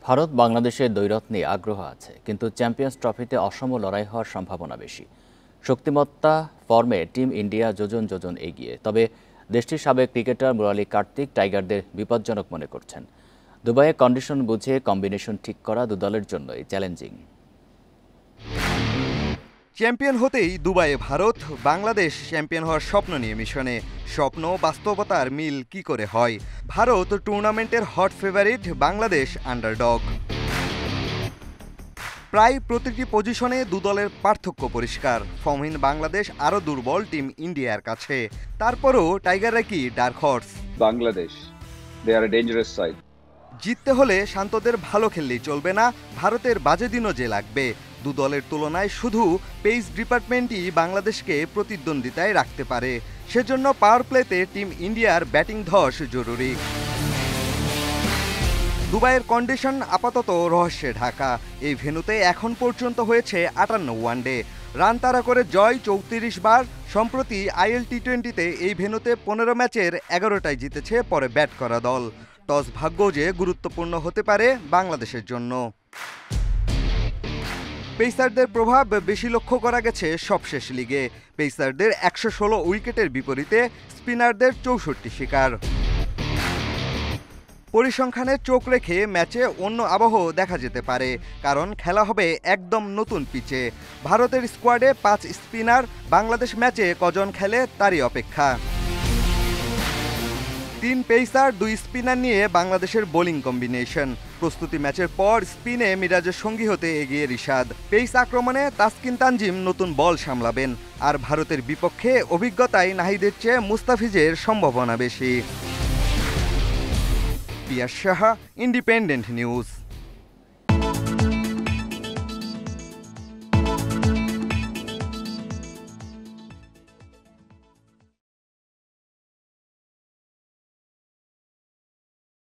ভারত বাংলাদেশের দ্বৈরথ নিয়ে আগ্রহ আছে, কিন্তু চ্যাম্পিয়ন্স ট্রফিতে অসম লড়াই হওয়ার সম্ভাবনা বেশি। শক্তিমত্তা ফর্মে টিম ইন্ডিয়া যোজন যোজন এগিয়ে, তবে দেশটির সাবেক ক্রিকেটার মুরালি কার্তিক টাইগারদের বিপজ্জনক মনে করছেন। দুবাইয়ে কন্ডিশন বুঝে কম্বিনেশন ঠিক করা দু দলের জন্যই চ্যালেঞ্জিং। চ্যাম্পিয়ন হতেই দুবাইয়ে ভারত, বাংলাদেশ চ্যাম্পিয়ন হওয়ার স্বপ্ন নিয়ে মিশনে। স্বপ্ন বাস্তবতার মিল কি করে হয়? ভারত টুর্নামেন্টের হট ফেভারিট, বাংলাদেশ আন্ডারডগ। প্রায় প্রতিটি পজিশনে দু দলের পার্থক্য পরিষ্কার। ফর্মহীন বাংলাদেশ আরও দুর্বল টিম ইন্ডিয়ার কাছে। তারপরও টাইগাররা কি dark horse? Bangladesh, they are a dangerous side. জিততে হলে শান্তদের ভালো খেললেই চলবে না, ভারতের বাজে দিনও যে লাগবে। দু দলের তুলনায় শুধু পেস ডিপার্টমেন্টই বাংলাদেশকে প্রতিদ্বন্দ্বিতায় রাখতে পারে। সেজন্য পাওয়ার প্লেতে টিম ইন্ডিয়ার ব্যাটিং ধস জরুরি। দুবাইয়ের কন্ডিশন আপাতত রহস্যে ঢাকা। এই ভেন্যুতে এখন পর্যন্ত হয়েছে 58 ওয়ানডে, রান তাড়া করে জয় 34 বার। সম্প্রতি আইএল টি20তে এই ভেন্যুতে 15 ম্যাচের 11টাই জিতেছে পরে ব্যাট করা দল। টস ভাগ্য যে গুরুত্বপূর্ণ হতে পারে বাংলাদেশের জন্য। পেসারদের প্রভাব বেশি লক্ষ্য করা গেছে সবশেষ লিগে। পেসারদের 116 উইকেটের বিপরীতে স্পিনারদের 64 শিকার। পরিসংখ্যানে চোখ রেখে ম্যাচে অন্য আবহ দেখা যেতে পারে, কারণ খেলা হবে একদম নতুন পিচে। ভারতের স্কোয়াডে 5 স্পিনার, বাংলাদেশ ম্যাচে কজন খেলে তারই অপেক্ষা। 3 পেসার 2 স্পিনার নিয়ে বাংলাদেশের বোলিং কম্বিনেশন। প্রস্তুতি ম্যাচের পর স্পিনে মিরাজের সঙ্গী হতে এগিয়ে রিশাদ। পেস আক্রমণে তাসকিন তানজিম নতুন বল সামলাবেন। আর ভারতের বিপক্ষে অভিজ্ঞতায় নাহিদের চেয়ে মুস্তাফিজের সম্ভাবনা বেশি। পিয়াস সাহা, ইন্ডিপেন্ডেন্ট নিউজ।